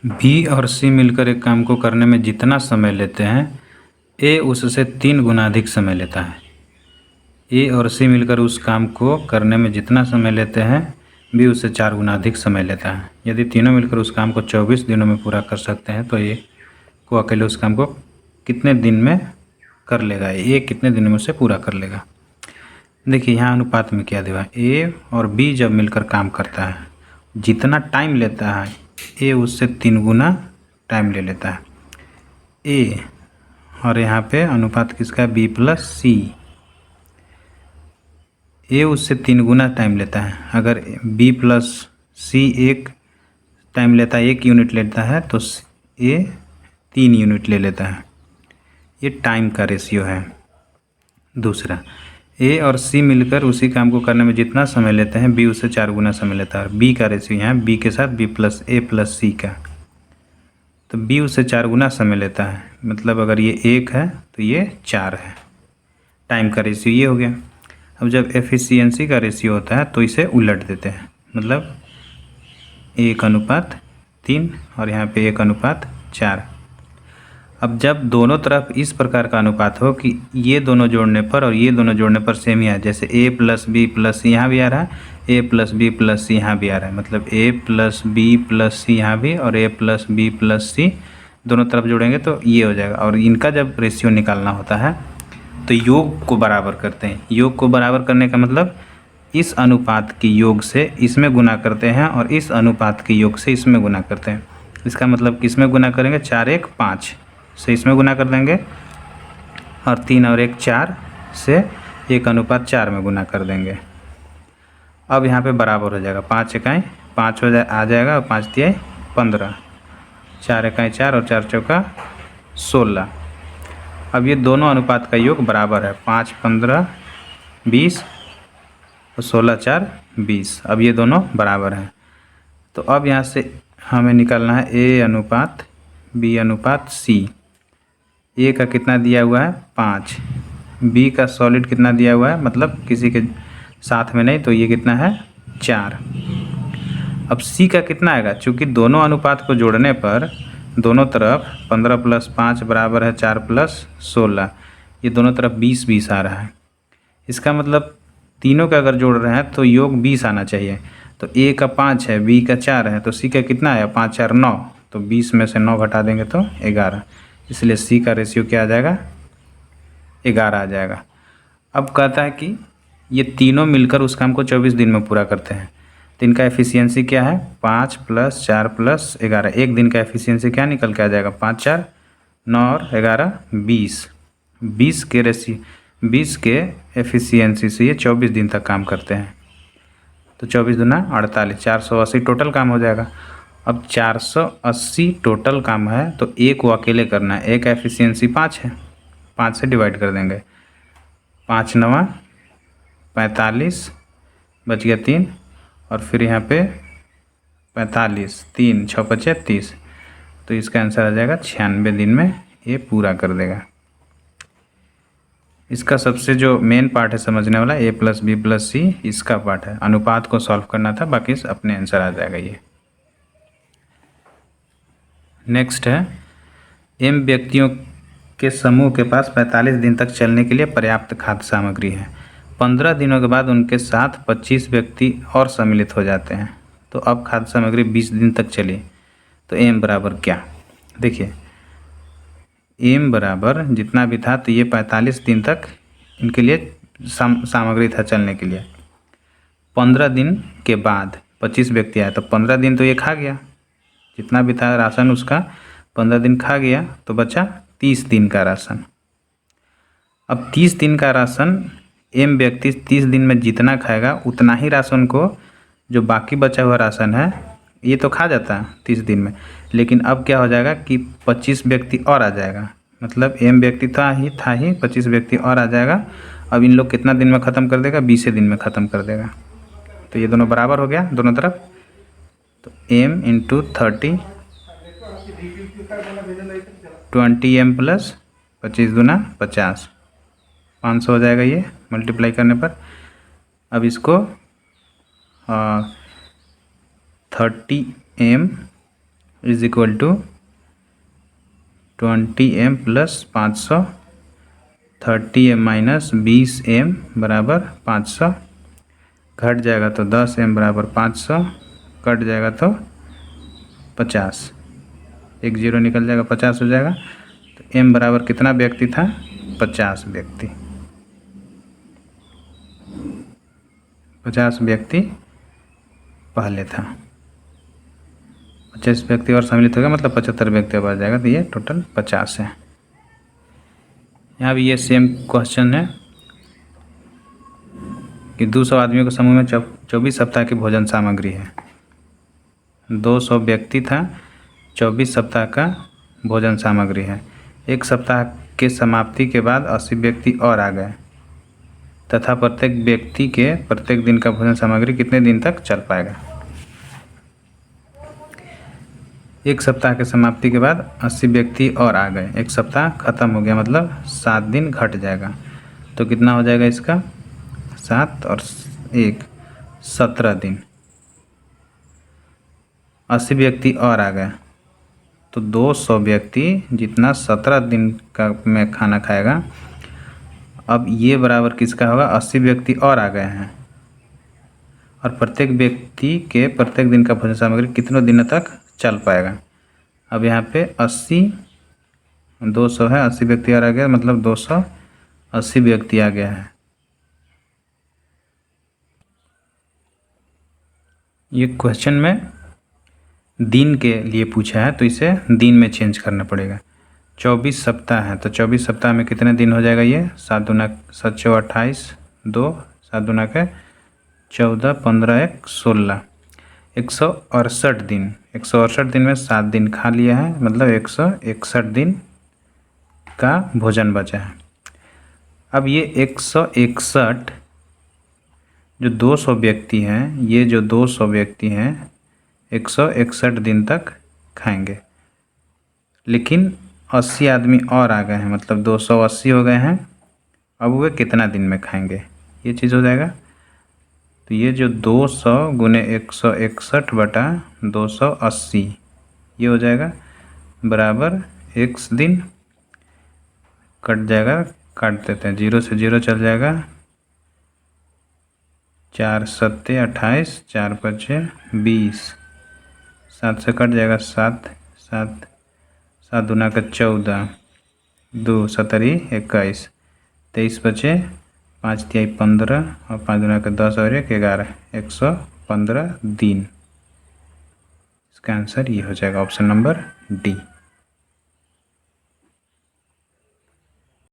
B और सी मिलकर एक काम को करने में जितना समय लेते हैं ए उससे 3 गुना अधिक समय लेता है। ए और सी मिलकर उस काम को करने में जितना समय लेते हैं बी उससे 4 गुना अधिक समय लेता है। यदि तीनों मिलकर उस काम को 24 दिनों में पूरा कर सकते हैं तो ए को अकेले उस काम को कितने दिन में कर लेगा, ए कितने दिनों में उसे पूरा कर लेगा। देखिए यहाँ अनुपात में क्या दिया, ए और बी जब मिलकर काम करता है जितना टाइम लेता है ए उससे 3 गुना टाइम ले लेता है ए, और यहाँ पे अनुपात किसका है, बी प्लस सी। ए उससे 3 गुना टाइम लेता है। अगर बी प्लस सी एक टाइम लेता है, 1 यूनिट लेता है, तो ए 3 यूनिट ले लेता है। ये टाइम का रेशियो है। दूसरा, ए और सी मिलकर उसी काम को करने में जितना समय लेते हैं बी उससे 4 गुना समय लेता है। बी का रेशियो यहाँ बी के साथ बी प्लस ए प्लस सी का, तो बी उससे 4 गुना समय लेता है। मतलब अगर ये 1 है तो ये 4 है। टाइम का रेशियो ये हो गया। अब जब एफिशिएंसी का रेशियो होता है तो इसे उलट देते हैं, मतलब 1:3 और यहाँ पे 1:4। अब जब दोनों तरफ इस प्रकार का अनुपात हो कि ये दोनों जोड़ने पर और ये दोनों जोड़ने पर सेम ही आए, जैसे ए प्लस बी प्लस सी यहाँ भी आ रहा है, ए प्लस बी प्लस सी यहाँ भी आ रहा है, मतलब ए प्लस बी प्लस सी यहाँ भी और ए प्लस बी प्लस सी दोनों तरफ जोड़ेंगे तो ये हो जाएगा। और इनका जब रेशियो निकालना होता है तो योग को बराबर करते हैं। योग को बराबर करने का मतलब इस अनुपात के योग से इसमें गुना करते हैं और इस अनुपात के योग से इसमें गुना करते हैं। इसका मतलब किसमें गुना करेंगे, 4 1 5 से इसमें गुना कर देंगे और 3 और 1 4 से 1:4 में गुना कर देंगे। अब यहाँ पे बराबर हो जाएगा, 5 इकाई 5 आ जाएगा और 5 दिए 15, 4 इकाई 4 और 4 चौका 16। अब ये दोनों अनुपात का योग बराबर है, 5 15 20 और 16 4 20। अब ये दोनों बराबर हैं। तो अब यहाँ से हमें निकालना है ए अनुपात बी अनुपात सी। ए का कितना दिया हुआ है 5, बी का सॉलिड कितना दिया हुआ है, मतलब किसी के साथ में नहीं, तो ये कितना है 4। अब सी का कितना आएगा, चूँकि दोनों अनुपात को जोड़ने पर दोनों तरफ 15 + 5 बराबर है 4 + 16, ये दोनों तरफ 20 20 आ रहा है। इसका मतलब तीनों का अगर जोड़ रहे हैं तो योग 20 आना चाहिए। तो ए का 5 है, बी का 4 है, तो सी का कितना आया 5 4 9, तो 20 में से 9 घटा देंगे तो 11। इसलिए सी का रेशियो क्या आ जाएगा, 11 आ जाएगा। अब कहता है कि ये तीनों मिलकर उस काम को 24 दिन में पूरा करते हैं, तो इनका एफिशिएंसी क्या है, 5 + 4 + 11। एक दिन का एफिशिएंसी क्या निकल के आ जाएगा, 5 4 9 और 11 20। 20 के एफिशिएंसी से ये 24 दिन तक काम करते हैं। तो 24 दूना 48, 480 टोटल काम हो जाएगा। अब 480 टोटल काम है तो ए को अकेले करना है। ए का एफिशिएंसी 5 है, 5 से डिवाइड कर देंगे, 5 9 45 बच गया 3 और फिर यहाँ पे 45 3 6 5 30, तो इसका आंसर आ जाएगा 96 दिन में ये पूरा कर देगा। इसका सबसे जो मेन पार्ट है समझने वाला, ए प्लस बी प्लस सी, इसका पार्ट है। अनुपात को सॉल्व करना था, बाकी अपने आंसर आ जाएगा ये। नेक्स्ट है, एम व्यक्तियों के समूह के पास 45 दिन तक चलने के लिए पर्याप्त खाद्य सामग्री है। 15 दिनों के बाद उनके साथ 25 व्यक्ति और सम्मिलित हो जाते हैं, तो अब खाद्य सामग्री 20 दिन तक चली, तो एम बराबर क्या। देखिए एम बराबर जितना भी था, तो ये 45 दिन तक इनके लिए सामग्री था चलने के लिए। 15 दिन के बाद 25 व्यक्ति आए, तो 15 दिन तो ये खा गया, जितना भी था राशन उसका 15 दिन खा गया, तो बचा 30 दिन का राशन। अब 30 दिन का राशन एम व्यक्ति 30 दिन में जितना खाएगा उतना ही राशन को, जो बाकी बचा हुआ राशन है ये तो खा जाता है 30 दिन में, लेकिन अब क्या हो जाएगा कि 25 व्यक्ति और आ जाएगा, मतलब एम व्यक्ति था ही 25 व्यक्ति और आ जाएगा। अब इन लोग कितना दिन में ख़त्म कर देगा, 20 दिन में ख़त्म कर देगा। तो ये दोनों बराबर हो गया दोनों तरफ, तो m × 30 20m + 25 दूना 50, 500 हो जाएगा ये मल्टीप्लाई करने पर। अब इसको 30m is equal to 20m plus 500, 30m minus 20m बराबर 500, घट जाएगा तो 10m बराबर 500, कट जाएगा तो 50, एक जीरो निकल जाएगा 50 हो जाएगा। तो m बराबर कितना व्यक्ति था? 50 व्यक्ति। 50 व्यक्ति पहले था, 50 व्यक्ति और सम्मिलित हो गया मतलब 75 व्यक्ति बढ़ जाएगा। तो ये टोटल 50 है। यहाँ भी ये सेम क्वेश्चन है कि 200 आदमियों के समूह में 24 सप्ताह की भोजन सामग्री है। 200 व्यक्ति था, 24 सप्ताह का भोजन सामग्री है। एक सप्ताह के समाप्ति के बाद 80 व्यक्ति और आ गए तथा प्रत्येक व्यक्ति के प्रत्येक दिन का भोजन सामग्री कितने दिन तक चल पाएगा। एक सप्ताह के समाप्ति के बाद 80 व्यक्ति और आ गए, एक सप्ताह खत्म हो गया मतलब 7 दिन घट जाएगा। तो कितना हो जाएगा इसका? 7 और 1 17 दिन। 80 व्यक्ति और आ गए तो 200 व्यक्ति जितना 17 दिन का में खाना खाएगा। अब ये बराबर किसका होगा? 80 व्यक्ति और आ गए हैं और प्रत्येक व्यक्ति के प्रत्येक दिन का भोजन सामग्री कितनों दिनों तक चल पाएगा। अब यहाँ पे 80 200 है, 80 व्यक्ति और आ गया मतलब 280 व्यक्ति आ गया है। ये क्वेश्चन में दिन के लिए पूछा है तो इसे दिन में चेंज करना पड़ेगा। 24 सप्ताह है तो 24 सप्ताह में कितने दिन हो जाएगा? ये 7 दूना 7 चौ 28, 2 7 दूना के 14, 15 1 16, 168 दिन। 168 दिन में 7 दिन खा लिया है मतलब 161 दिन का भोजन बचा है। अब ये 161 जो 200 व्यक्ति हैं, ये जो 200 व्यक्ति हैं 161 दिन तक खाएंगे, लेकिन 80 आदमी और आ गए हैं मतलब 280 हो गए हैं। अब वे कितना दिन में खाएंगे ये चीज़ हो जाएगा। तो ये जो 200 गुने 161 बटा 280 ये हो जाएगा बराबर x दिन, कट जाएगा, काट देते हैं, 0 से 0 चल जाएगा, 4 7 28, 4 5 20, 7 से कट जाएगा 7 7 7 दूना का 14, 2 17 21, 23 बचे, 5 तिहाई 15 और 5 दूना का 10 और 1 11, 115 दिन। इसका आंसर ये हो जाएगा ऑप्शन नंबर डी।